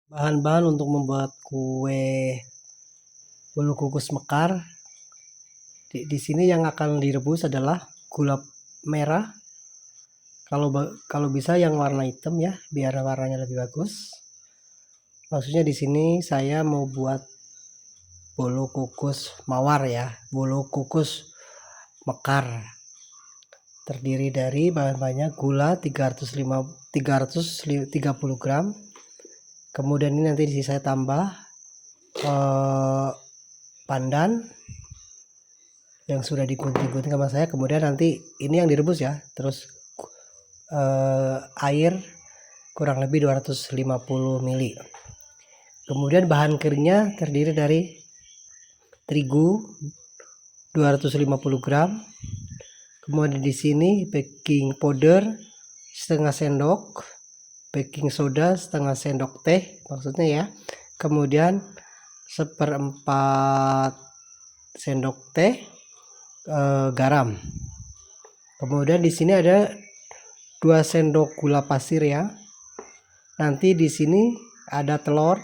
Bahan-bahan untuk membuat kue bolu kukus mekar. Di sini yang akan direbus adalah gula merah. Kalau bisa yang warna hitam ya, biar warnanya lebih bagus. Maksudnya di sini saya mau buat bolu kukus mawar ya, bolu kukus mekar. Terdiri dari bahan-bahannya gula 330 gram. Kemudian ini nanti saya tambah pandan yang sudah digunting-gunting sama saya. Kemudian nanti ini yang direbus ya, terus air kurang lebih 250 ml. Kemudian bahan keringnya terdiri dari terigu 250 gram. Kemudian di sini baking powder setengah sendok, baking soda setengah sendok teh maksudnya ya. Kemudian 1/4 sendok teh garam. Kemudian di sini ada 2 sendok gula pasir ya. Nanti di sini ada telur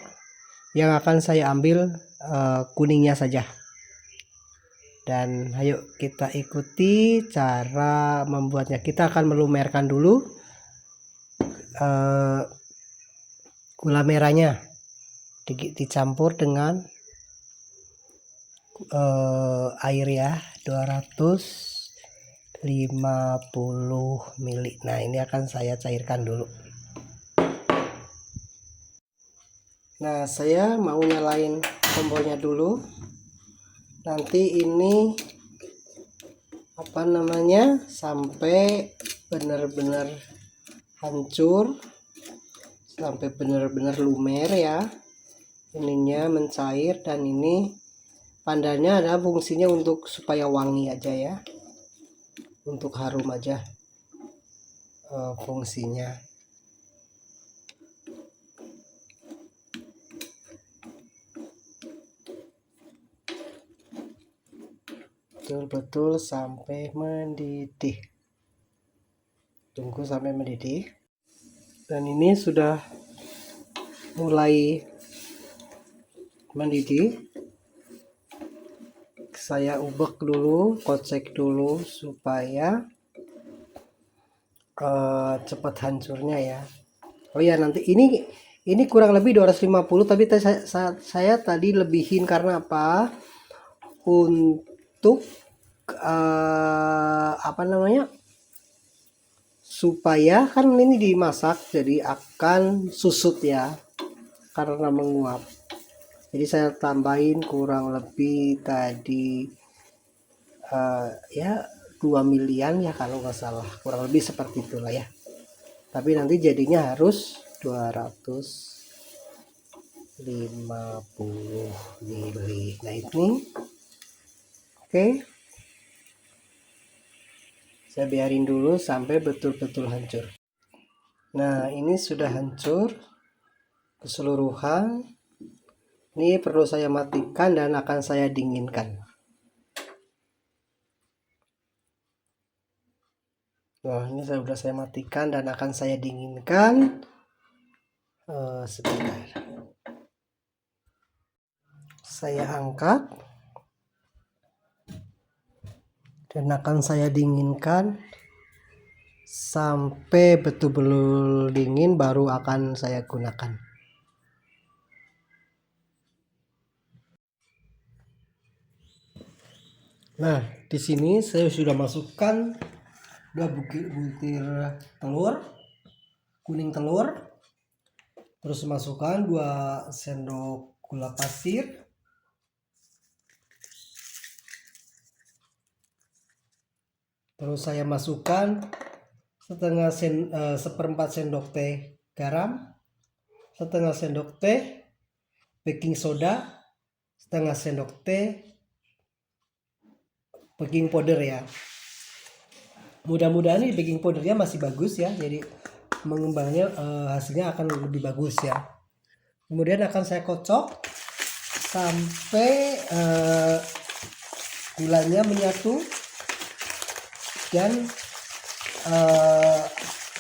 yang akan saya ambil kuningnya saja. Dan ayo kita ikuti cara membuatnya. Kita akan melumerkan dulu gula merahnya, dicampur dengan air ya, 250 ml. Nah ini akan saya cairkan dulu. Nah saya mau nyalain kompornya dulu. Nanti ini sampai benar-benar hancur, sampai benar-benar lumer ya, ininya mencair. Dan ini pandannya ada fungsinya untuk supaya wangi aja ya, untuk harum aja fungsinya. Betul-betul sampai mendidih. Tunggu sampai mendidih. Dan ini sudah mulai mendidih. Saya ubek dulu, kocek dulu supaya cepat hancurnya ya. Oh ya, nanti ini kurang lebih 250, tapi saya tadi lebihin karena apa? Untuk supaya kan ini dimasak jadi akan susut ya karena menguap. Jadi saya tambahin kurang lebih tadi ya 2 milian ya kalau nggak salah, kurang lebih seperti itulah ya. Tapi nanti jadinya harus 250 mili. Nah ini oke. Saya biarin dulu sampai betul-betul hancur. Nah ini sudah hancur keseluruhan. Ini perlu saya matikan dan akan saya dinginkan. Nah ini sudah saya matikan dan akan saya dinginkan. Sebentar. Saya angkat dan akan saya dinginkan sampai betul-betul dingin, baru akan saya gunakan. Nah di sini saya sudah masukkan 2 butir telur, kuning telur, terus masukkan 2 sendok gula pasir, terus saya masukkan 1/4 sendok teh garam, 1/2 sendok teh baking soda, 1/2 sendok teh baking powder ya. Mudah-mudahan ini baking powdernya masih bagus ya, jadi mengembangnya hasilnya akan lebih bagus ya. Kemudian akan saya kocok sampai gulanya menyatu dan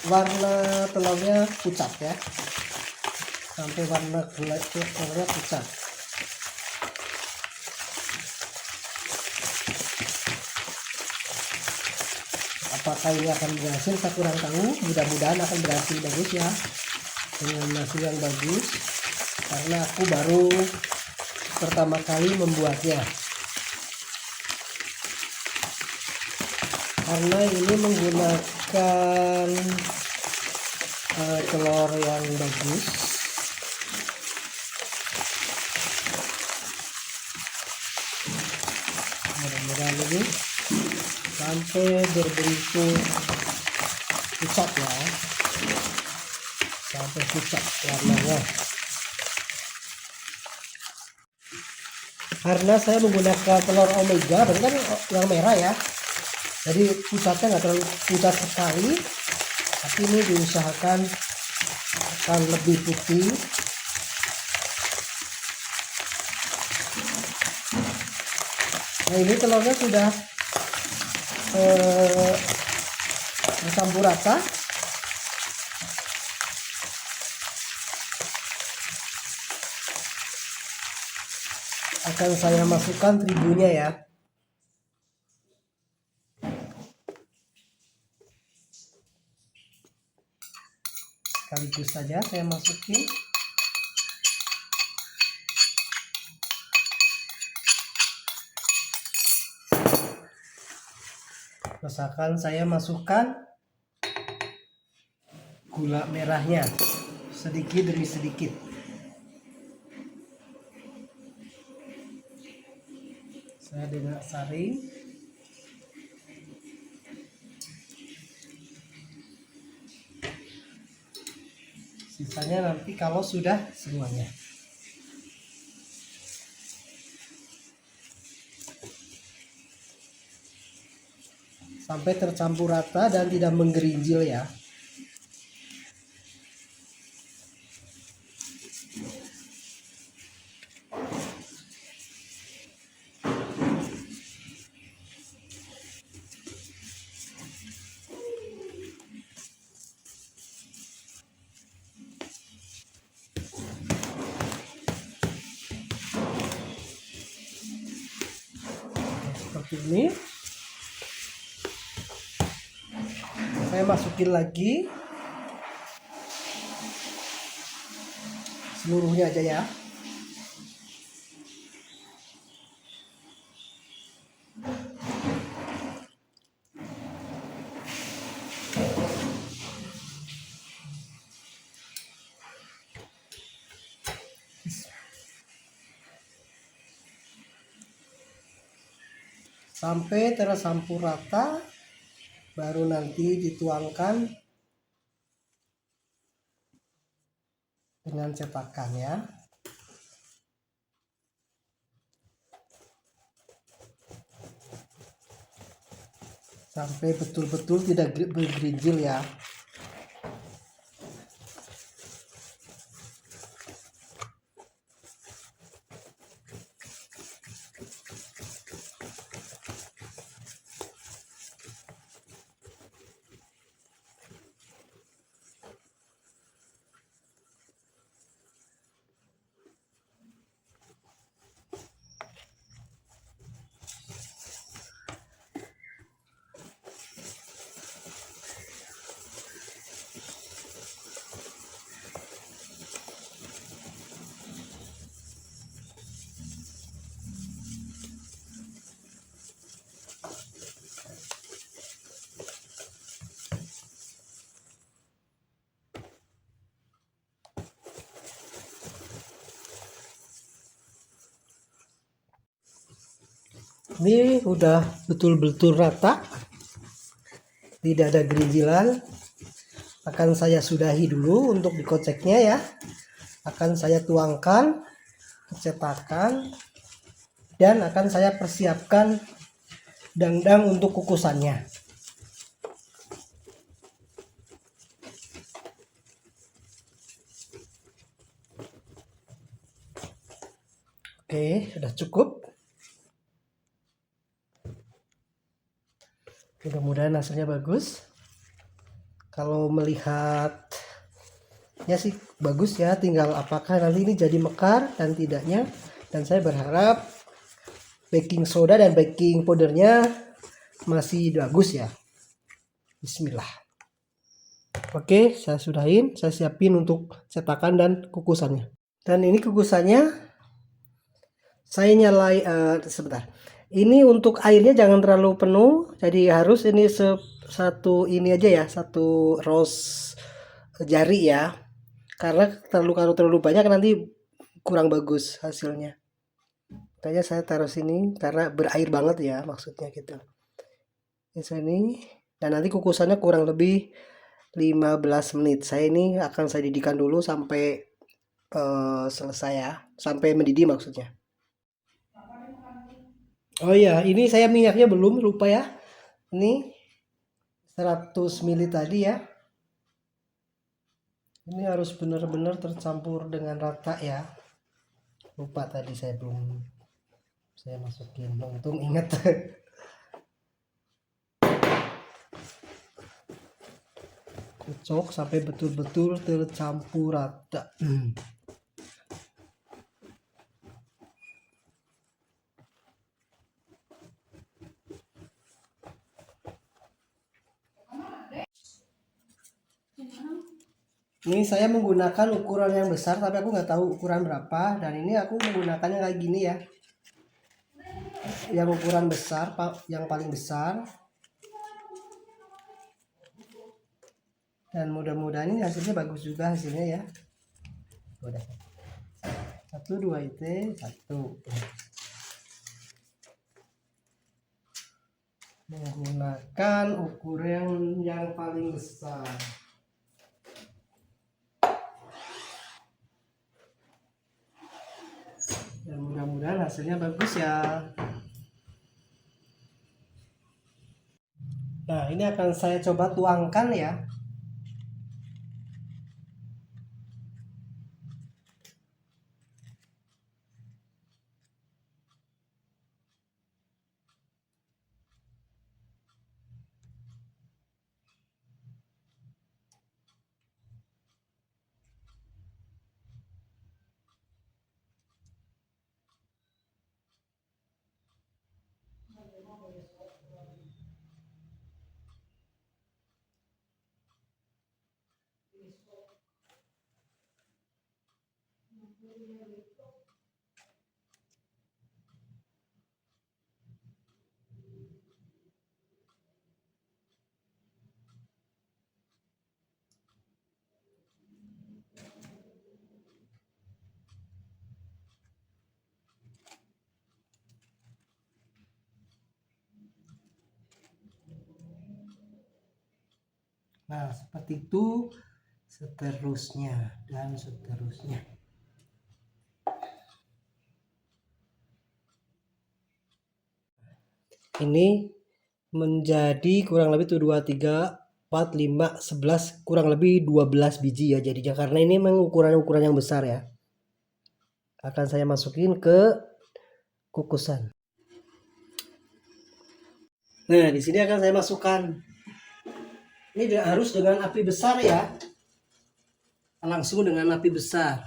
warna telurnya pucat ya. sampai warna telurnya pucat. Apakah ini akan berhasil? Saya kurang tahu. Mudah-mudahan akan berhasil bagus ya, dengan hasil yang bagus, karena aku baru pertama kali membuatnya. Karena ini menggunakan telur yang bagus, mudah-mudahan ini sampai berbentuk pucat ya, sampai pucat warnanya. Karena saya menggunakan telur omega, berarti kan yang merah ya, jadi pucatnya nggak terlalu pucat sekali, tapi ini diusahakan akan lebih putih. Nah, ini telurnya sudah bercampur rata. Akan saya masukkan terigunya ya. Sekaligus saja saya masukin. Misalkan saya masukkan gula merahnya sedikit demi sedikit. Saya dengan saring. Sisanya nanti kalau sudah semuanya. Sampai tercampur rata dan tidak menggerinjil ya. Seperti ini. Saya masukin lagi seluruhnya aja ya. Sampai tercampur rata, baru nanti dituangkan dengan cetakan ya. Sampai betul-betul tidak bergerinjil ya. Ini udah betul-betul rata, tidak ada gerinjilan. Akan saya sudahi dulu untuk dikoceknya ya. Akan saya tuangkan ke cetakan dan akan saya persiapkan dangdang untuk kukusannya. Oke, sudah cukup. Mudah-mudahan hasilnya bagus. Kalau melihat Ya sih bagus ya, tinggal apakah nanti ini jadi mekar dan tidaknya. Dan saya berharap baking soda dan baking powdernya masih bagus ya. Bismillah. Oke, saya sudahin, saya siapin untuk cetakan dan kukusannya. Dan ini kukusannya saya nyalai sebentar. Ini untuk airnya jangan terlalu penuh, jadi harus ini satu ini aja ya, satu rose jari ya. Karena kalau terlalu banyak nanti kurang bagus hasilnya. Makanya saya taruh sini karena berair banget ya maksudnya gitu. Di sini dan nanti kukusannya kurang lebih 15 menit. Saya ini akan saya didihkan dulu sampai selesai ya, sampai mendidih maksudnya. Oh iya, ini saya minyaknya belum lupa ya. Ini 100 ml tadi ya. Ini harus benar-benar tercampur dengan rata ya. Lupa tadi saya belum saya masukin. Untung ingat. Kocok sampai betul-betul tercampur rata. Ini saya menggunakan ukuran yang besar, tapi aku nggak tahu ukuran berapa. Dan ini aku menggunakannya kayak gini ya, yang ukuran besar, yang paling besar. Dan mudah-mudahan ini hasilnya bagus juga hasilnya ya. Udah 1 2 itu 1. Menggunakan ukuran yang paling besar. Dan mudah-mudahan hasilnya bagus ya. Nah, ini akan saya coba tuangkan ya. Nah, seperti itu seterusnya dan seterusnya. Ini menjadi kurang lebih tuh 2 3 4 5 11 kurang lebih 12 biji ya jadinya, karena ini memang ukuran-ukuran yang besar ya. Akan saya masukin ke kukusan. Nah, di sini akan saya masukkan. Ini harus dengan api besar ya. Langsung dengan api besar.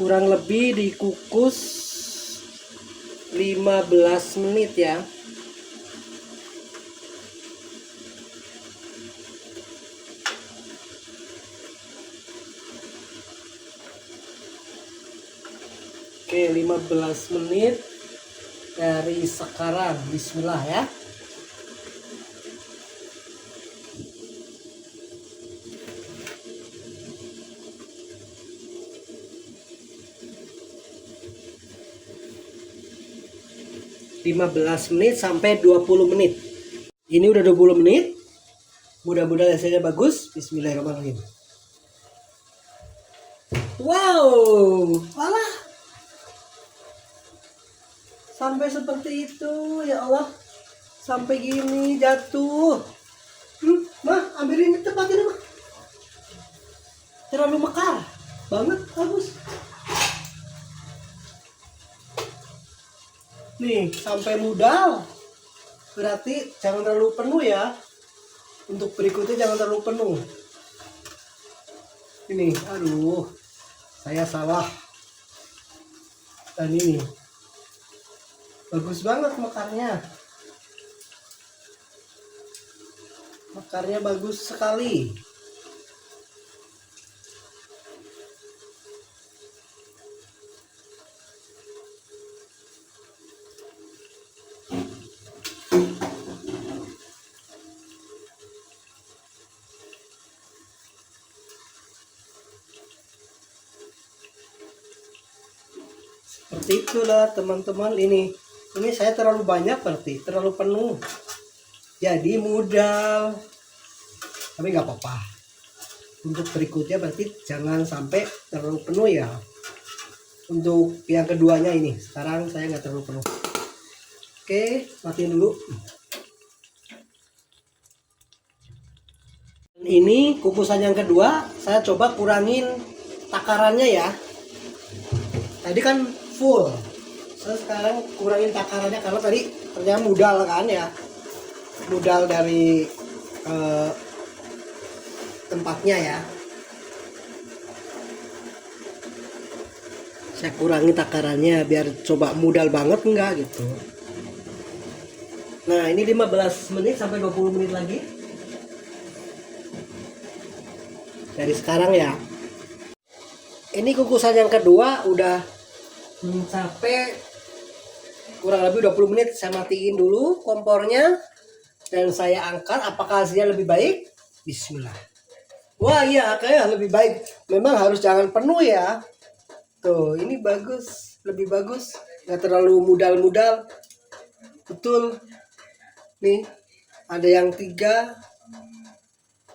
Kurang lebih dikukus 15 menit ya. Oke, 15 menit dari sekarang. Bismillah ya. (15 menit sampai 20 menit). Ini udah 20 menit. Mudah-mudahan hasilnya bagus. Bismillahirrahmanirrahim. Wow, alah. Sampai seperti itu, ya Allah. Sampai gini jatuh. Mah, ambil ini tempat ini mah. Terlalu mekar banget, bagus. Nih, sampai modal. Berarti jangan terlalu penuh ya. Untuk berikutnya jangan terlalu penuh. Ini, aduh, saya salah. Dan ini, bagus banget mekarnya. Mekarnya bagus sekali. Seperti itulah teman-teman. Ini saya terlalu banyak, berarti terlalu penuh, jadi modal. Tapi nggak apa-apa, untuk berikutnya berarti jangan sampai terlalu penuh ya. Untuk yang keduanya ini sekarang saya nggak terlalu penuh. Oke, matiin dulu. Ini kukusan yang kedua, saya coba kurangin takarannya ya. Tadi kan full, saya sekarang kurangin takarannya karena tadi ternyata modal kan ya, modal dari tempatnya ya. Saya kurangi takarannya biar coba modal banget enggak gitu. Nah, ini 15 menit sampai 20 menit lagi dari sekarang ya. Ini kukusan yang kedua udah mencapai kurang lebih 20 menit. Saya matiin dulu kompornya dan saya angkat. Apakah hasilnya lebih baik? Bismillah. Wah iya, kayaknya lebih baik. Memang harus jangan penuh ya. Tuh, ini bagus, lebih bagus. Nggak terlalu mudal-mudal. Betul. Nih, ada yang 3.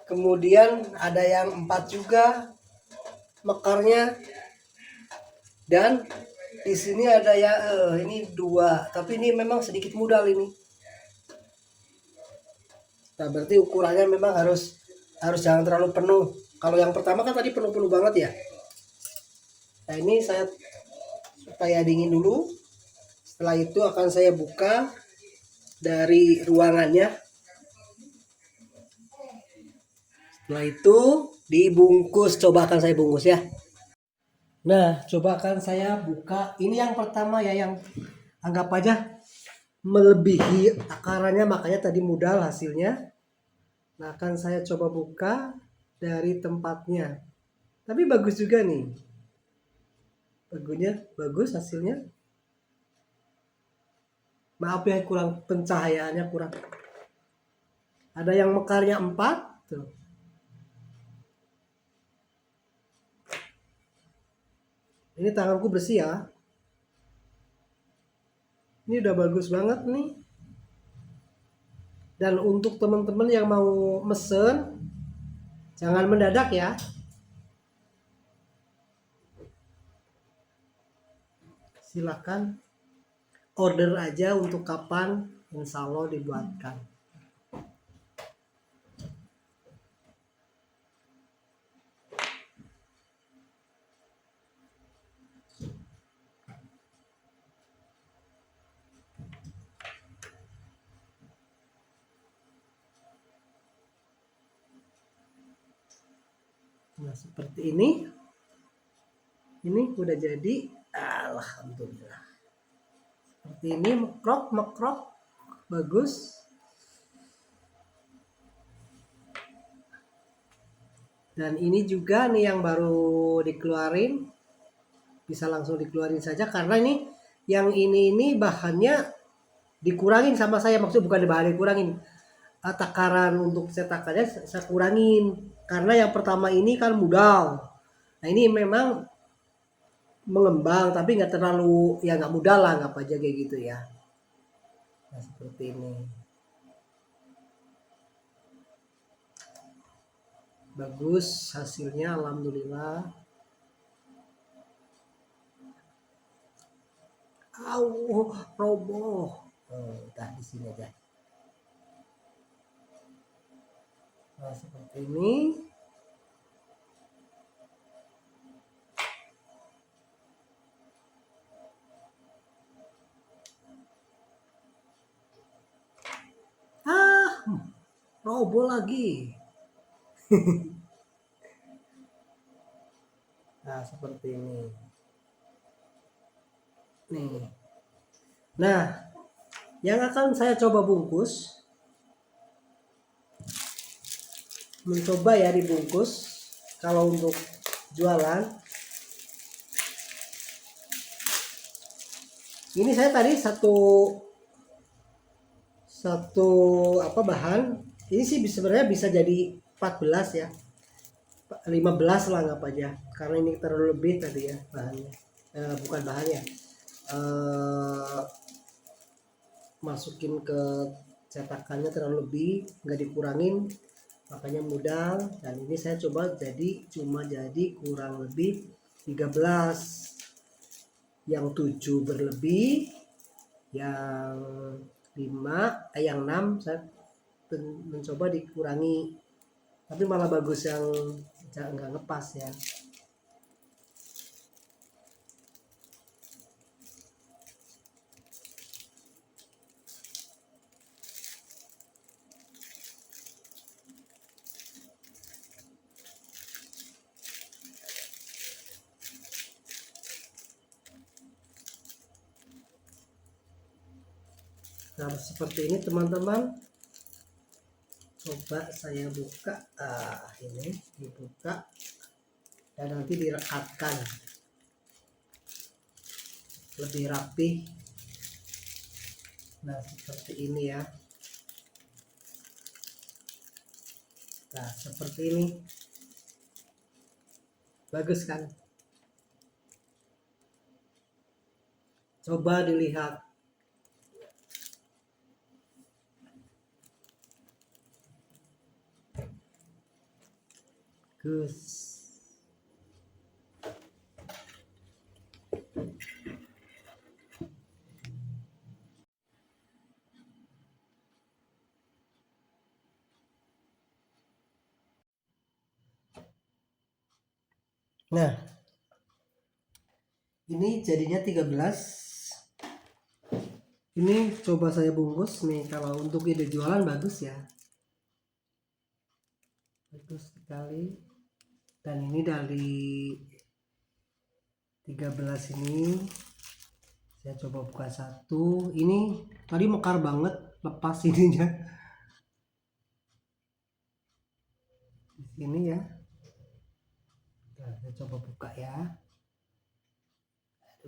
Kemudian ada yang 4 juga mekarnya. Dan di sini ada ya ini 2, tapi ini memang sedikit modal ini. Nah, berarti ukurannya memang harus jangan terlalu penuh. Kalau yang pertama kan tadi penuh-penuh banget ya. Nah, ini saya supaya dingin dulu. Setelah itu akan saya buka dari ruangannya. Setelah itu dibungkus. Coba akan saya bungkus ya. Nah, coba akan saya buka. Ini yang pertama ya, yang anggap aja melebihi takarannya, makanya tadi modal hasilnya. Nah, akan saya coba buka dari tempatnya. Tapi bagus juga nih. Bagus hasilnya. Maaf ya, kurang pencahayaannya kurang. Ada yang mekarnya 4 tuh. Ini tanganku bersih ya. Ini udah bagus banget nih. Dan untuk teman-teman yang mau mesen, jangan mendadak ya. Silakan order aja untuk kapan, insya Allah dibuatkan. Nah, seperti ini. Ini udah jadi. Alhamdulillah. Seperti ini, mekrok. Bagus. Dan ini juga nih yang baru dikeluarin. Bisa langsung dikeluarin saja karena ini yang ini bahannya dikurangin sama saya. Maksudnya bukan bahan dikurangin. Takaran untuk cetakannya saya kurangin. Karena yang pertama ini kan modal. Nah, ini memang mengembang tapi nggak terlalu, ya nggak modal lah, nggak aja kayak gitu ya. Nah, seperti ini. Bagus hasilnya, alhamdulillah. Roboh. Udah di sini aja. Nah, seperti ini. Roboh lagi. Nah, seperti ini. Nih. Nah, yang akan saya coba bungkus, mencoba ya dibungkus. Kalau untuk jualan, ini saya tadi satu apa bahan. Ini sih sebenarnya bisa jadi 14 ya. 15 lah nggak aja, karena ini terlalu lebih tadi ya bahannya. Bukan bahannya. Masukin ke cetakannya terlalu lebih, nggak dikurangin, makanya modal. Dan ini saya coba cuma jadi kurang lebih 13, yang 7 berlebih, yang 5 yang 6 saya mencoba dikurangi, tapi malah bagus yang nggak ngepas ya. Nah, seperti ini teman-teman. Coba saya buka. Ini dibuka dan nanti direkatkan lebih rapi. Nah, seperti ini ya. Nah, seperti ini. Bagus kan? Coba dilihat. Gus. Nah, ini jadinya 13. Ini coba saya bungkus nih, kalau untuk ide jualan bagus ya. Bagus sekali. Dan ini dari 13 ini saya coba buka satu. Ini tadi mekar banget, lepas ininya. Di sini ya. Nah, saya coba buka ya.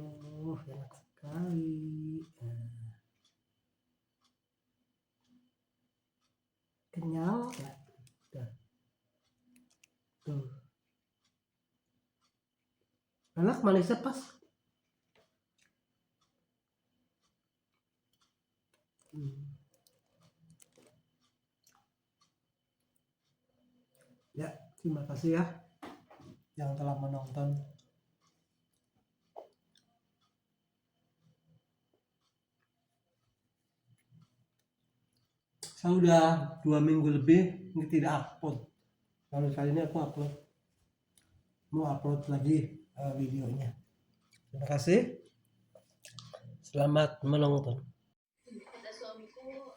Aduh, enak sekali. Kenyal ya. Tuh. Enak, manisnya pas. Ya, terima kasih ya yang telah menonton. Saya udah 2 minggu lebih ini tidak upload. Lalu kali ini aku upload. Mau upload lagi videonya. Terima kasih. Selamat menonton. Kata suamiku,